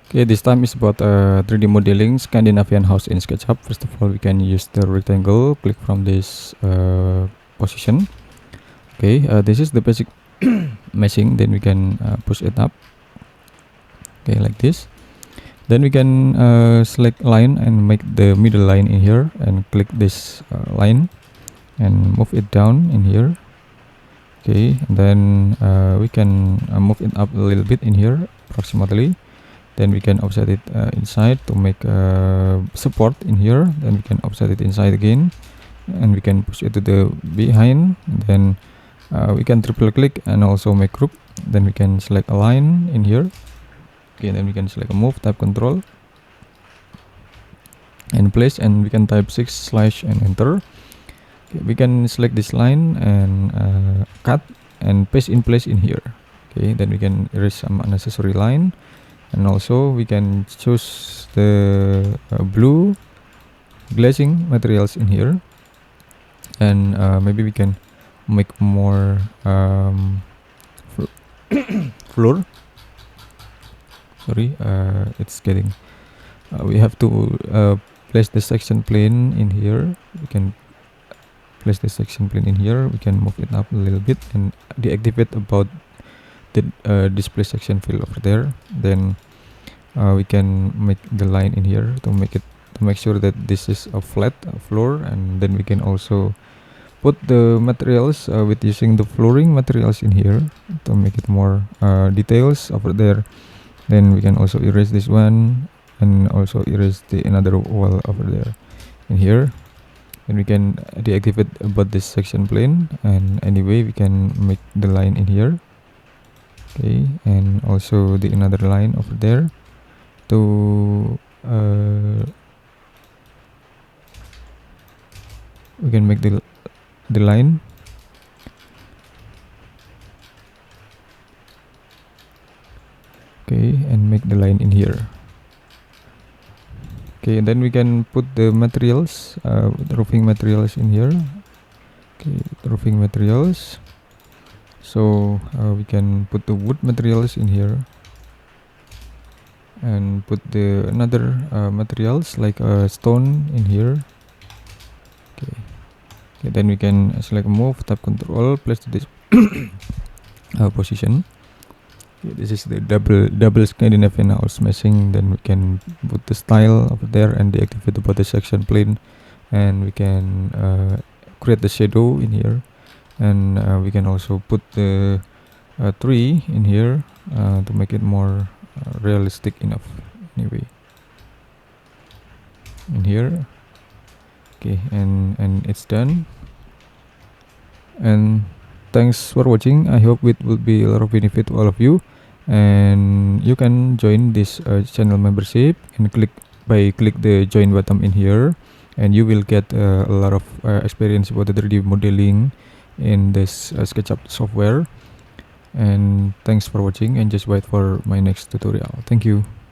Okay, this time is about 3D modeling Scandinavian house in Sketchup. First of all, we can use the rectangle, click from this position. Okay, this is the basic meshing. Then we can push it up. Okay, like this. Then we can select line and make the middle line in here, and click this line and move it down in here. Okay, and then we can move it up a little bit in here approximately. Then we can offset it inside to make support in here. Then we can offset it inside again, and we can push it to the behind. Then we can triple click and also make group. Then we can select align in here. Okay, then we can select a move, type control and place, and we can type 6/ and enter. Okay, we can select this line and cut and paste in place in here. Okay, then we can erase some unnecessary line, and also we can choose the blue glazing materials in here, and maybe we can make more floor. Sorry, it's getting we have to place the section plane in here. We can place the section plane in here. We can move it up a little bit and deactivate about the display section fill over there. Then we can make the line in here to make sure that this is a flat floor. And then we can also put the materials with using the flooring materials in here to make it more details over there. Then we can also erase this one and also erase the another wall over there in here. And we can deactivate about this section plane, and anyway we can make the line in here. Okay, and also the another line over there to we can make the line. Okay, and make the line in here. Okay, and then we can put the materials, the roofing materials in here. Okay, the roofing materials. So we can put the wood materials in here, and put the another materials like stone in here. Okay. Okay, then we can select move, tap control, place to this position. Okay, this is the double Scandinavian house meshing. Then we can put the style over there and deactivate the body section plane, and we can create the shadow in here, and we can also put the tree in here to make it more realistic enough. Anyway, in here. Okay, and it's done. And thanks for watching. I hope it will be a lot of benefit to all of you, and you can join this channel membership and click the join button in here, and you will get a lot of experience about the 3D modeling in this SketchUp software. And thanks for watching, and just wait for my next tutorial. Thank you.